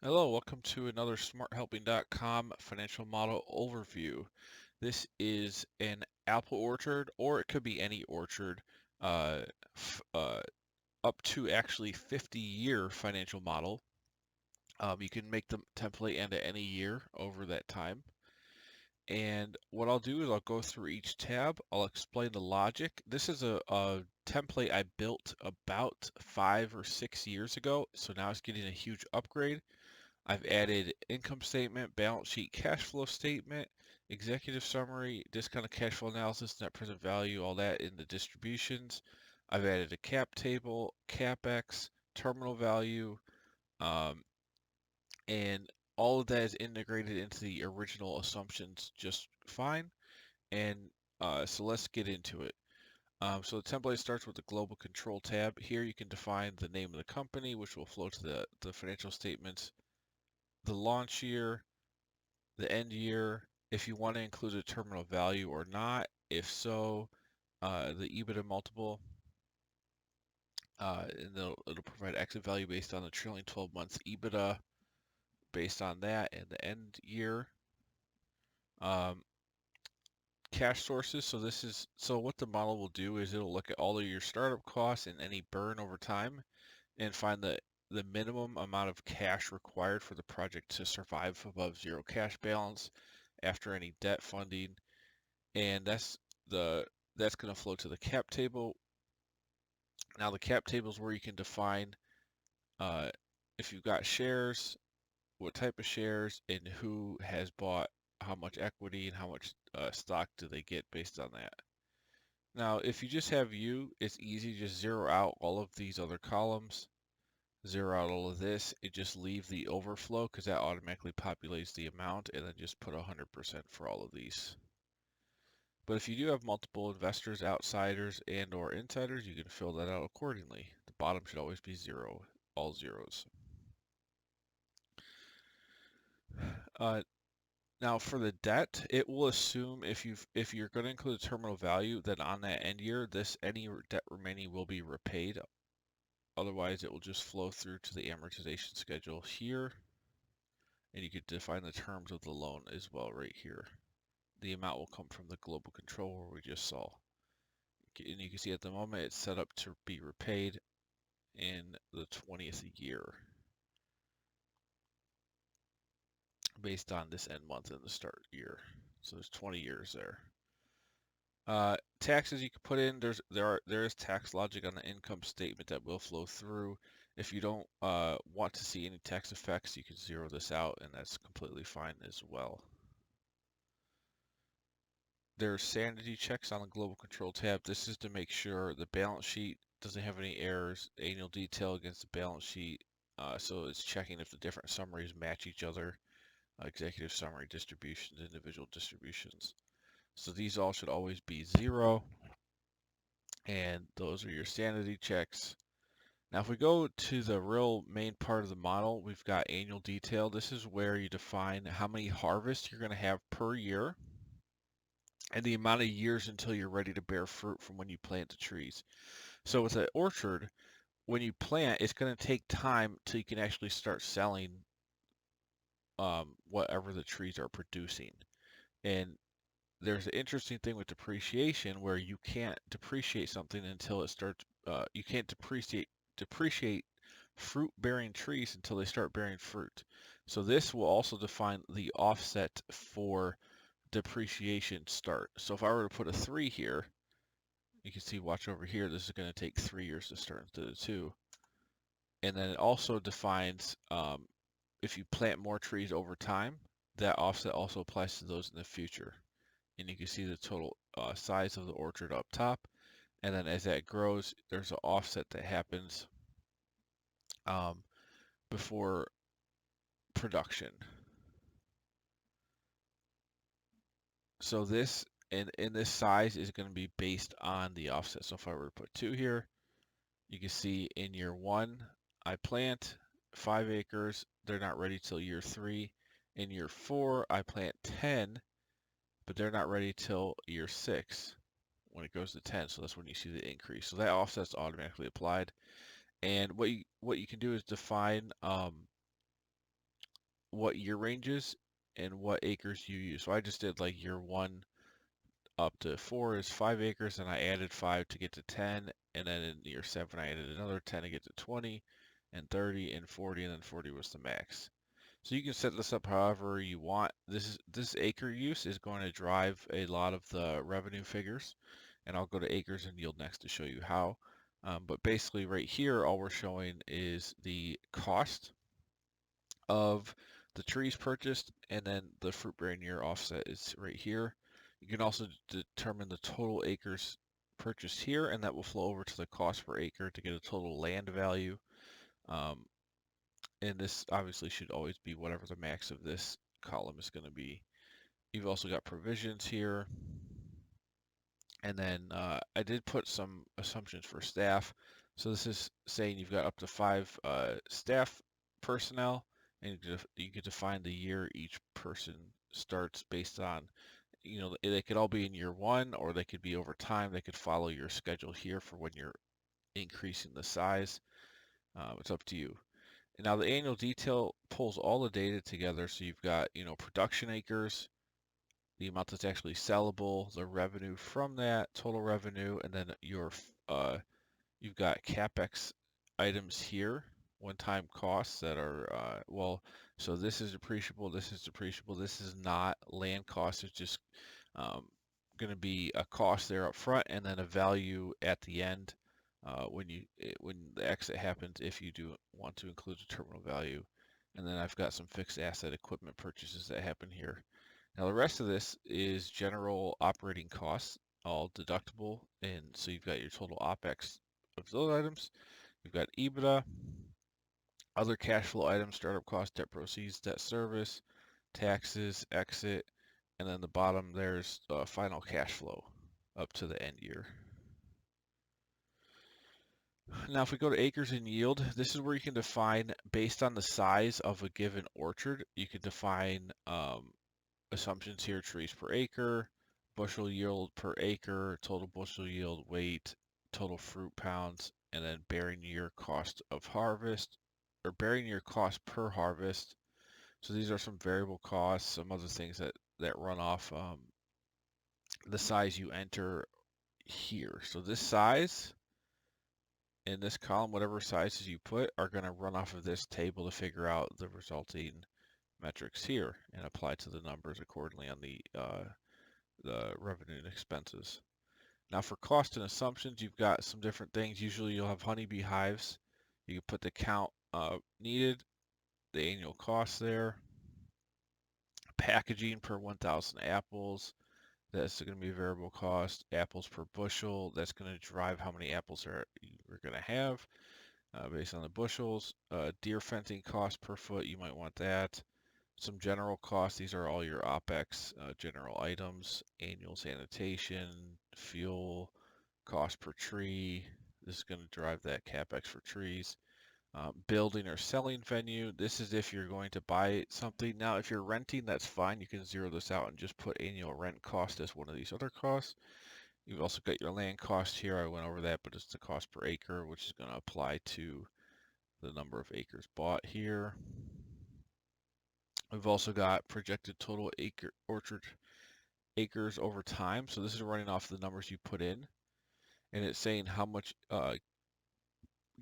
Hello, welcome to another smarthelping.com financial model overview. This is an apple orchard, or it could be any orchard, uh, up to actually 50-year financial model. You can make the template into any year over that time. And what I'll do is I'll go through each tab. I'll explain the logic. This is a template I built about 5 or 6 years ago, so now it's getting a huge upgrade. I've added income statement, balance sheet, cash flow statement, executive summary, discounted cash flow analysis, net present value, all that in the distributions. I've added a cap table, capex, terminal value, um, and all of that is integrated into the original assumptions just fine. And so let's get into it. So the template starts with the global control tab. Here you can define the name of the company, which will flow to the financial statements, the launch year, the end year, if you want to include a terminal value or not. If so, the EBITDA multiple, and it'll provide exit value based on the trailing 12 months EBITDA based on that, and the end year. Um, Cash sources. So what the model will do is it'll look at all of your startup costs and any burn over time and find the minimum amount of cash required for the project to survive above zero cash balance after any debt funding, and the that's going to flow to the cap table. Now the cap table is where you can define uh, if you've got shares, what type of shares, and who has bought how much equity and how much stock do they get based on that. Now, if you just have you, it's easy. Just zero out all of these other columns, zero out all of this, and just leave the overflow because that automatically populates the amount, and then just put 100% for all of these. But if you do have multiple investors, outsiders, and or insiders, you can fill that out accordingly. The bottom should always be zero, all zeros. Uh, Now for the debt, it will assume if you're going to include a terminal value, then on that end year, any debt remaining will be repaid. Otherwise, it will just flow through to the amortization schedule here, and you could define the terms of the loan as well right here. The amount will come from the global control where we just saw. And you can see at the moment it's set up to be repaid in the 20th year based on this end month and the start year. So there's 20 years there. Taxes you can put in. There is tax logic on the income statement that will flow through. If you don't want to see any tax effects, you can zero this out, and that's completely fine as well. There's sanity checks on the global control tab. This is to make sure the balance sheet doesn't have any errors, annual detail against the balance sheet. So it's checking if the different summaries match each other, executive summary, distributions, individual distributions. So these all should always be zero, and those are your sanity checks. Now, if we go to the real main part of the model, we've got annual detail. This is where you define how many harvests you're going to have per year and the amount of years until you're ready to bear fruit from when you plant the trees. So with an orchard, when you plant, it's going to take time till you can actually start selling whatever the trees are producing. And there's an interesting thing with depreciation where you can't depreciate something until it starts. You can't depreciate fruit-bearing trees until they start bearing fruit. So this will also define the offset for depreciation start. So if I were to put a 3 here, you can see, watch over here, this is going to take 3 years to start instead of 2. And then it also defines if you plant more trees over time, that offset also applies to those in the future. And you can see the total size of the orchard up top. And then as that grows, there's an offset that happens um, before production. So this in this size is going to be based on the offset. So if I were to put 2 here, you can see in year 1, I plant 5 acres. They're not ready till year 3. In year 4, I plant 10, but they're not ready till year 6 when it goes to 10. So that's when you see the increase. So that offset's automatically applied. And what you can do is define what year ranges and what acres you use. So I just did like year 1 up to 4 is 5 acres, and I added 5 to get to 10, and then in year 7 I added another 10 to get to 20, and 30, and 40, and then 40 was the max. So you can set this up however you want. This acre use is going to drive a lot of the revenue figures, and I'll go to acres and yield next to show you how. But basically right here, all we're showing is the cost of the trees purchased, and then the fruit bearing year offset is right here. You can also determine the total acres purchased here, and that will flow over to the cost per acre to get a total land value. Um, and this obviously should always be whatever the max of this column is going to be. You've also got provisions here. And then I did put some assumptions for staff. So this is saying you've got up to 5 staff personnel, and you can define the year each person starts based on, they could all be in year 1, or they could be over time. They could follow your schedule here for when you're increasing the size. It's up to you. And now the annual detail pulls all the data together. So you've got, production acres, the amount that's actually sellable, the revenue from that, total revenue, and then you've got capex items here, one-time costs that are so this is depreciable, this is depreciable, this is not land cost. It's just um, going to be a cost there up front, and then a value at the end when the exit happens, if you do want to include a terminal value. And then I've got some fixed asset equipment purchases that happen here. Now the rest of this is general operating costs, all deductible, and so you've got your total OpEx of those items. You've got EBITDA, other cash flow items, startup costs, debt proceeds, debt service, taxes, exit, and then the bottom there's final cash flow up to the end year. Now if we go to acres and yield, this is where you can define, based on the size of a given orchard, you can define assumptions here: trees per acre, bushel yield per acre, total bushel yield, weight, total fruit pounds, and then bearing year cost of harvest, or bearing year cost per harvest. So these are some variable costs, some other things that run off the size you enter here. So this size in this column, whatever sizes you put, are going to run off of this table to figure out the resulting metrics here and apply to the numbers accordingly on the revenue and expenses. Now for cost and assumptions, you've got some different things. Usually you'll have honeybee hives. You can put the count needed, the annual cost there, packaging per 1,000 apples. That's going to be a variable cost. Apples per bushel. That's going to drive how many apples you're going to have based on the bushels. Deer fencing cost per foot. You might want that. Some general costs. These are all your OpEx general items, annual sanitation, fuel, cost per tree. This is going to drive that capex for trees. Building or selling venue. This is if you're going to buy something. Now, if you're renting, that's fine. You can zero this out and just put annual rent cost as one of these other costs. You've also got your land cost here. I went over that, but it's the cost per acre, which is going to apply to the number of acres bought here. We've also got projected total orchard acres over time. So this is running off the numbers you put in, and it's saying how much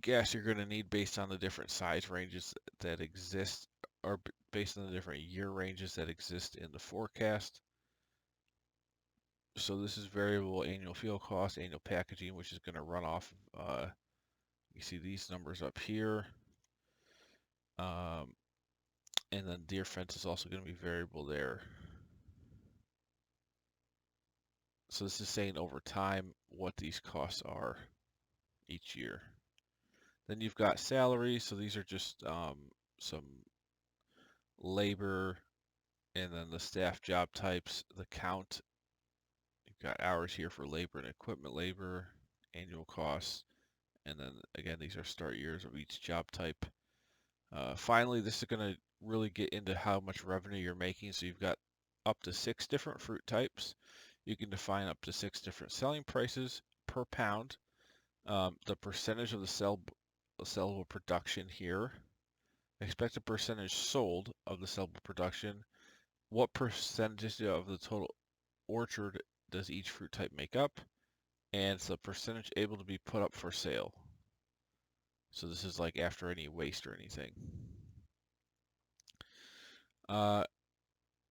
gas you're going to need based on the different size ranges that exist, or based on the different year ranges that exist in the forecast. So this is variable annual fuel cost, annual packaging, which is going to run off. You see these numbers up here. And then deer fence is also going to be variable there. So this is saying over time what these costs are each year. Then you've got salary. So these are just some labor, and then the staff job types, the count. You've got hours here for labor and equipment labor, annual costs, and then again, these are start years of each job type. Finally, this is going to really get into how much revenue you're making. So you've got up to 6 different fruit types. You can define up to 6 different selling prices per pound. The percentage of the sellable production here, expected percentage sold of the sellable production, what percentage of the total orchard does each fruit type make up, and it's the percentage able to be put up for sale. So this is like after any waste or anything. Uh,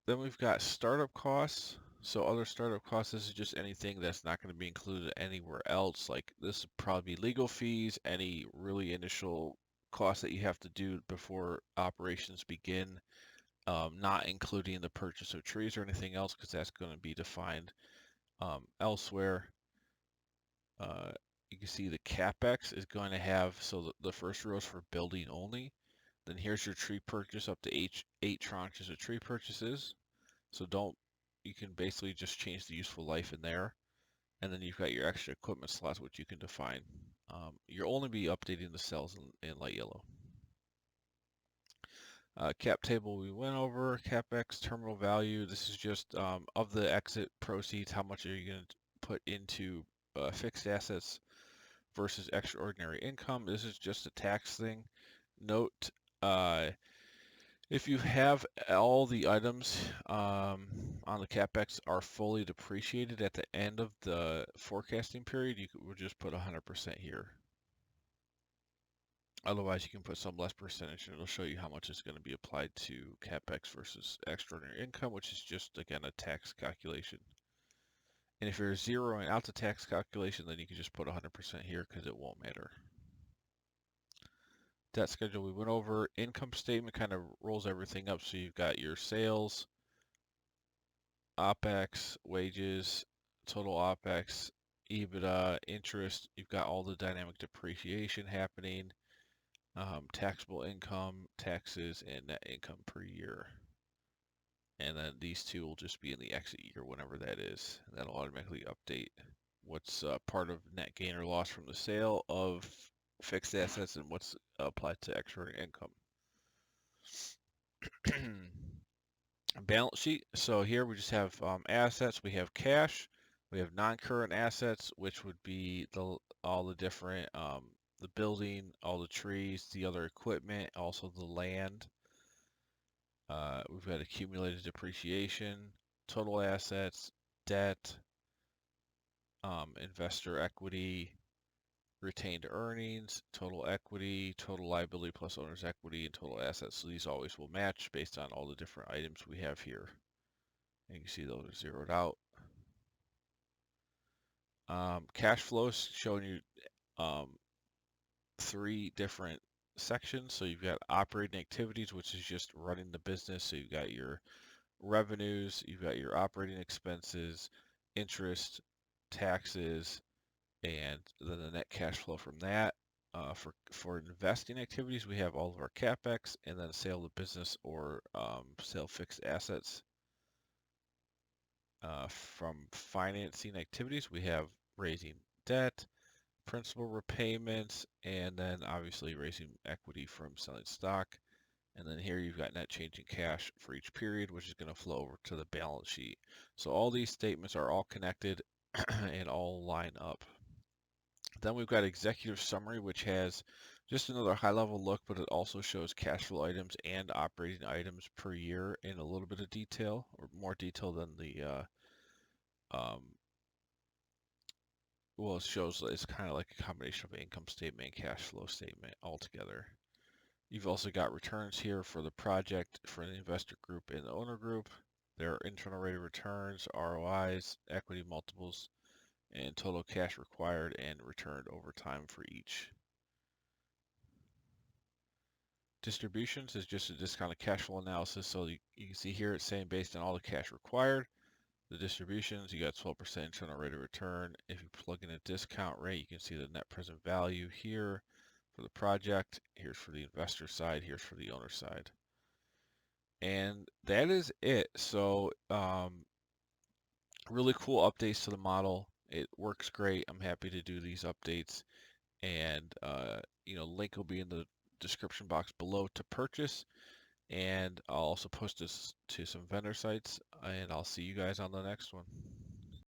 then we've got startup costs. So other startup costs, this is just anything that's not going to be included anywhere else. Like this would probably be legal fees, any really initial costs that you have to do before operations begin, not including the purchase of trees or anything else, because that's going to be defined elsewhere. Uh, you can see the capex is going to have, so the first row is for building only. Then here's your tree purchase up to eight tranches of tree purchases. So you can basically just change the useful life in there. And then you've got your extra equipment slots, which you can define. You'll only be updating the cells in light yellow. Cap table we went over, capex terminal value. This is just of the exit proceeds, how much are you going to put into fixed assets versus extraordinary income. This is just a tax thing. Note, if you have all the items on the capex are fully depreciated at the end of the forecasting period, you would just put 100% here. Otherwise, you can put some less percentage, and it'll show you how much is going to be applied to capex versus extraordinary income, which is just, again, a tax calculation. And if you're zeroing out the tax calculation, then you can just put 100% here because it won't matter. Debt schedule we went over. Income statement kind of rolls everything up. So you've got your sales, OPEX, wages, total OPEX, EBITDA, interest. You've got all the dynamic depreciation happening, taxable income, taxes, and net income per year. And then these two will just be in the exit year, whenever that is. And that'll automatically update what's part of net gain or loss from the sale of fixed assets and what's applied to extraordinary income. Balance sheet. So here we just have assets. We have cash. We have non-current assets, which would be all the different the building, all the trees, the other equipment, also the land. We've got accumulated depreciation, total assets, debt, investor equity, retained earnings, total equity, total liability plus owner's equity, and total assets. So these always will match based on all the different items we have here. And you can see those are zeroed out. Cash flows showing you three different sections. So you've got operating activities, which is just running the business. So you've got your revenues, you've got your operating expenses, interest, taxes, and then the net cash flow from that. For investing activities, we have all of our capex and then sale of business or sale fixed assets. From financing activities, we have raising debt, principal repayments, and then obviously raising equity from selling stock. And then here you've got net change in cash for each period, which is going to flow over to the balance sheet. So all these statements are all connected and all line up. Then we've got executive summary, which has just another high level look, but it also shows cash flow items and operating items per year in a little bit of detail, or more detail than the well, it shows it's kind of like a combination of income statement and cash flow statement altogether. You've also got returns here for the project, for the investor group and the owner group. There are internal rate of returns, ROIs, equity multiples, and total cash required and returned over time for each. Distributions is just a discounted cash flow analysis. So you can see here it's saying based on all the cash required, the distributions, you got 12% internal rate of return. If you plug in a discount rate, you can see the net present value here for the project. Here's for the investor side. Here's for the owner side. And that is it. So really cool updates to the model. It works great. I'm happy to do these updates. And link will be in the description box below to purchase. And I'll also post this to some vendor sites. And I'll see you guys on the next one.